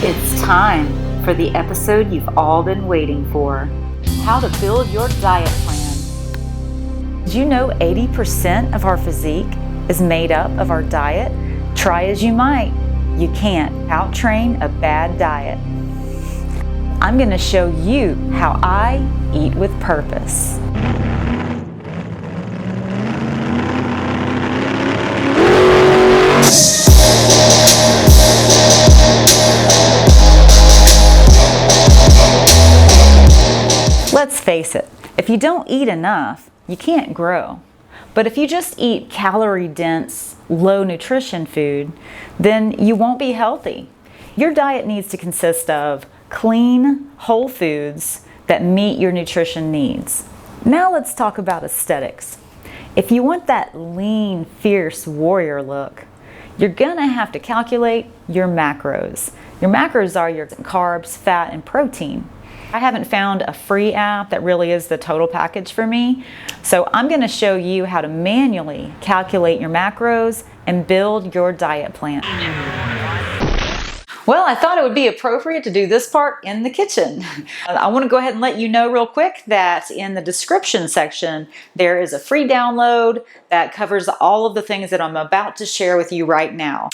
It's time for the episode you've all been waiting for. How to build your diet plan. Did you know 80% of our physique is made up of our diet? Try as you might, you can't out-train a bad diet. I'm going to show you how I eat with purpose. Let's face it, if you don't eat enough, you can't grow. But if you just eat calorie-dense, low-nutrition food, then you won't be healthy. Your diet needs to consist of clean, whole foods that meet your nutrition needs. Now let's talk about aesthetics. If you want that lean, fierce warrior look, you're gonna have to calculate your macros. Your macros are your carbs, fat, and protein. I haven't found a free app that really is the total package for me, so I'm going to show you how to manually calculate your macros and build your diet plan. Well, I thought it would be appropriate to do this part in the kitchen. I want to go ahead and let you know real quick that in the description section there is a free download that covers all of the things that I'm about to share with you right now.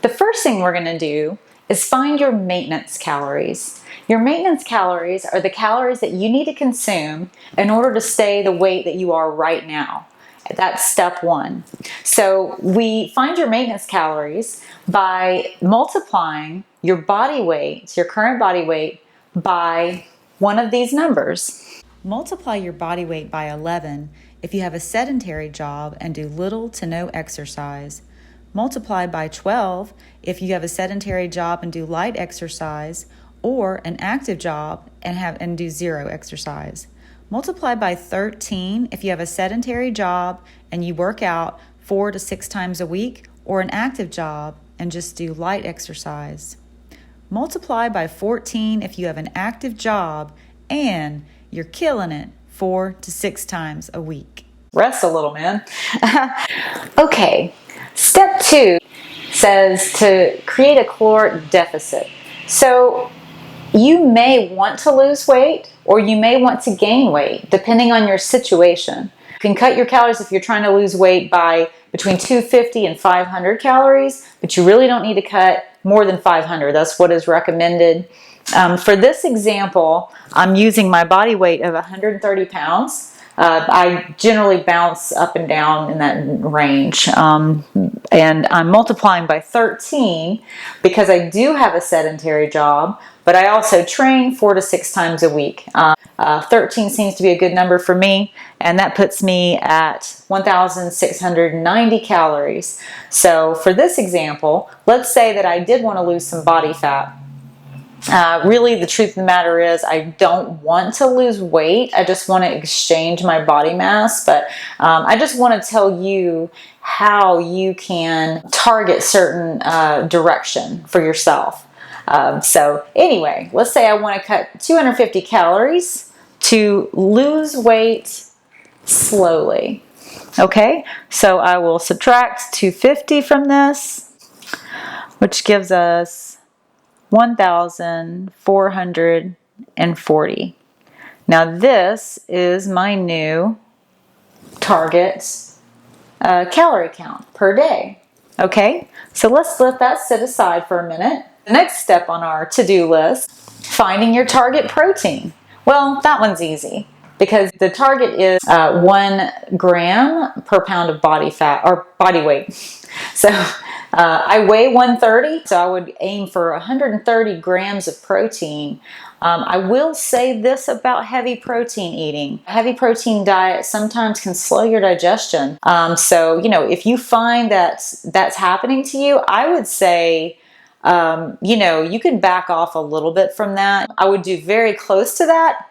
The first thing we're going to do is find your maintenance calories. Your maintenance calories are the calories that you need to consume in order to stay the weight that you are right now. That's step one. So we find your maintenance calories by multiplying your body weight, your current body weight, by one of these numbers. Multiply your body weight by 11 if you have a sedentary job and do little to no exercise. Multiply by 12 if you have a sedentary job and do light exercise, or an active job and do zero exercise. Multiply by 13 if you have a sedentary job and you work out 4 to 6 times a week, or an active job and just do light exercise. Multiply by 14 if you have an active job and you're killing it 4 to 6 times a week. Rest a little, man. Okay, step 2 says to create a caloric deficit. So you may want to lose weight or you may want to gain weight depending on your situation. You can cut your calories if you're trying to lose weight by between 250 and 500 calories, but you really don't need to cut more than 500. That's what is recommended. For this example, I'm using my body weight of 130 pounds. I generally bounce up and down in that range, and I'm multiplying by 13 because I do have a sedentary job, but I also train 4 to 6 times a week. 13 seems to be a good number for me, and that puts me at 1,690 calories. So for this example, let's say that I did want to lose some body fat. Really, the truth of the matter is I don't want to lose weight. I just want to exchange my body mass. But I just want to tell you how you can target certain direction for yourself. So anyway, let's say I want to cut 250 calories to lose weight slowly. Okay, so I will subtract 250 from this, which gives us 1,440. Now this is my new target calorie count per day. Okay, so let's let that sit aside for a minute. The next step on our to-do list, finding your target protein. Well, that one's easy because the target is 1 gram per pound of body fat or body weight. So I weigh 130, so I would aim for 130 grams of protein. I will say this about heavy protein eating. A heavy protein diet sometimes can slow your digestion. So, if you find that that's happening to you, I would say, you can back off a little bit from that. I would do very close to that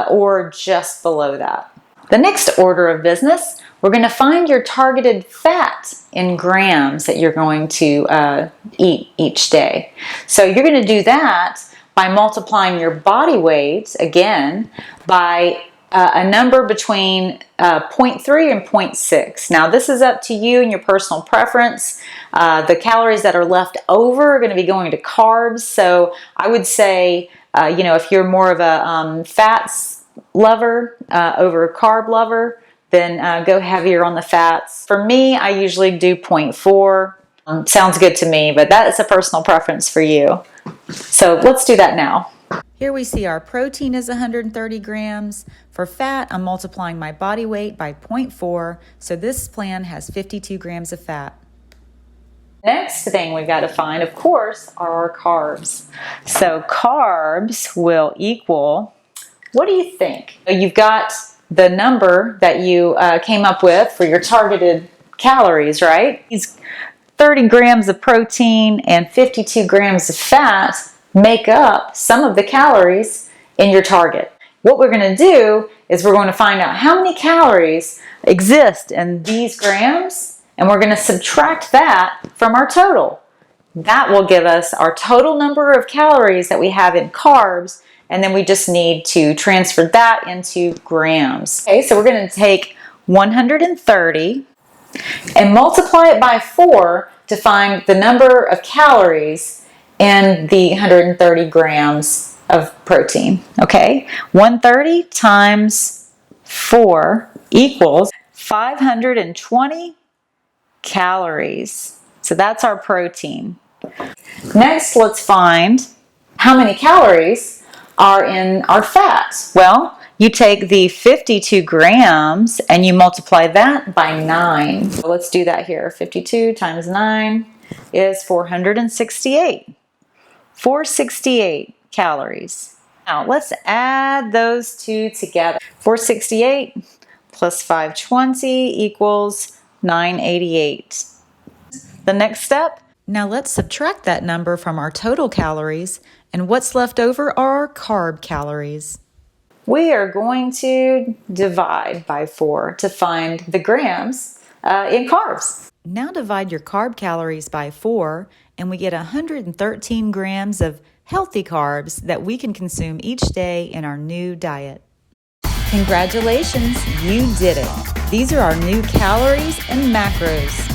or just below that. The next order of business, we're going to find your targeted fat in grams that you're going to eat each day. So you're going to do that by multiplying your body weight, again, by a number between 0.3 and 0.6. Now this is up to you and your personal preference. The calories that are left over are going to be going to carbs. So I would say, if you're more of a fats lover over a carb lover, then go heavier on the fats. For me, I usually do 0.4. Sounds good to me, but that is a personal preference for you. So let's do that now. Here we see our protein is 130 grams. For fat, I'm multiplying my body weight by 0.4, so this plan has 52 grams of fat. Next thing we've got to find, of course, are our carbs. So carbs will equal, what do you think? You've got the number that you came up with for your targeted calories, right? These 30 grams of protein and 52 grams of fat make up some of the calories in your target. What we're going to do is we're going to find out how many calories exist in these grams, and we're going to subtract that from our total. That will give us our total number of calories that we have in carbs, and then we just need to transfer that into grams. Okay, so we're going to take 130 and multiply it by 4 to find the number of calories in the 130 grams of protein. Okay, 130 times 4 equals 520 calories. So that's our protein. Next, let's find how many calories are in our fats. Well, you take the 52 grams and you multiply that by 9. So let's do that here. 52 times 9 is 468. 468 calories. Now let's add those two together. 468 plus 520 equals 988. The next step, now let's subtract that number from our total calories, and what's left over are carb calories. We are going to divide by 4 to find the grams in carbs. Now divide your carb calories by 4 and we get 113 grams of healthy carbs that we can consume each day in our new diet. Congratulations, you did it. These are our new calories and macros.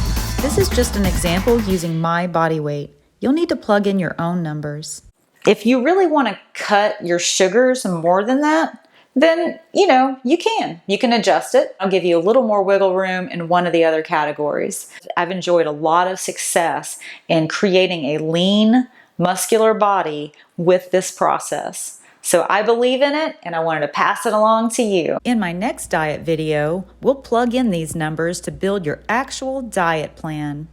This is just an example using my body weight. You'll need to plug in your own numbers. If you really want to cut your sugars more than that, then, you can adjust it. I'll give you a little more wiggle room in one of the other categories. I've enjoyed a lot of success in creating a lean, muscular body with this process. So I believe in it and I wanted to pass it along to you. In my next diet video, we'll plug in these numbers to build your actual diet plan.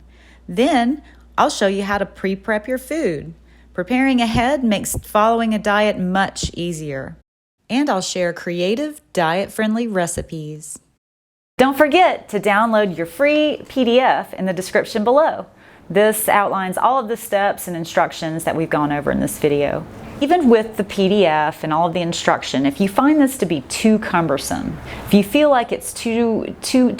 Then I'll show you how to pre-prep your food. Preparing ahead makes following a diet much easier. And I'll share creative, diet-friendly recipes. Don't forget to download your free PDF in the description below. This outlines all of the steps and instructions that we've gone over in this video. Even with the PDF and all of the instruction, if you find this to be too cumbersome, if you feel like it's too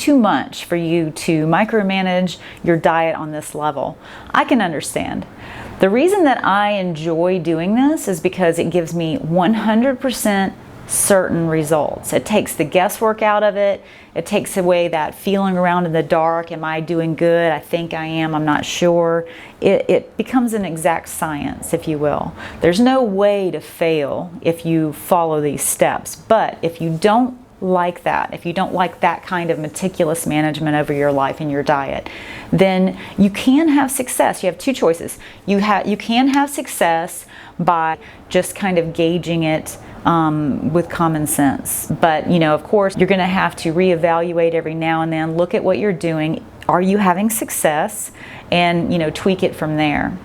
much for you to micromanage your diet on this level, I can understand. The reason that I enjoy doing this is because it gives me 100% certain results. It takes the guesswork out of it. It takes away that feeling around in the dark. Am I doing good? I think I am. I'm not sure. It becomes an exact science, if you will. There's no way to fail if you follow these steps. But if you don't like that, if you don't like that kind of meticulous management over your life and your diet, then you can have success. You have two choices. You can have success by just kind of gauging it with common sense. But, of course, you're going to have to reevaluate every now and then, look at what you're doing. Are you having success? And, tweak it from there.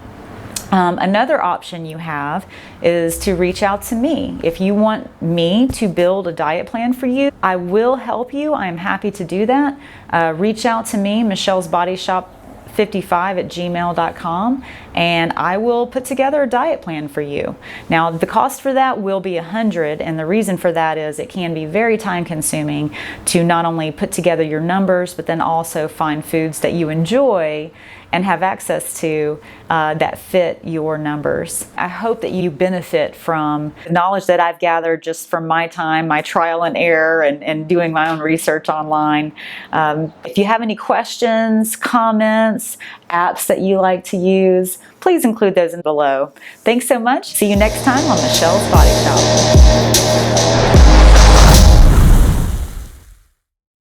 Another option you have is to reach out to me. If you want me to build a diet plan for you, I will help you. I'm happy to do that. Reach out to me, Michelle's Body Shop 55 at gmail.com, and I will put together a diet plan for you. Now, the cost for that will be $100, and the reason for that is it can be very time consuming to not only put together your numbers, but then also find foods that you enjoy and have access to that fit your numbers. I hope that you benefit from the knowledge that I've gathered just from my time, my trial and error, and doing my own research online. If you have any questions, comments, apps that you like to use, please include those below. Thanks so much. See you next time on Michelle's Body Shop.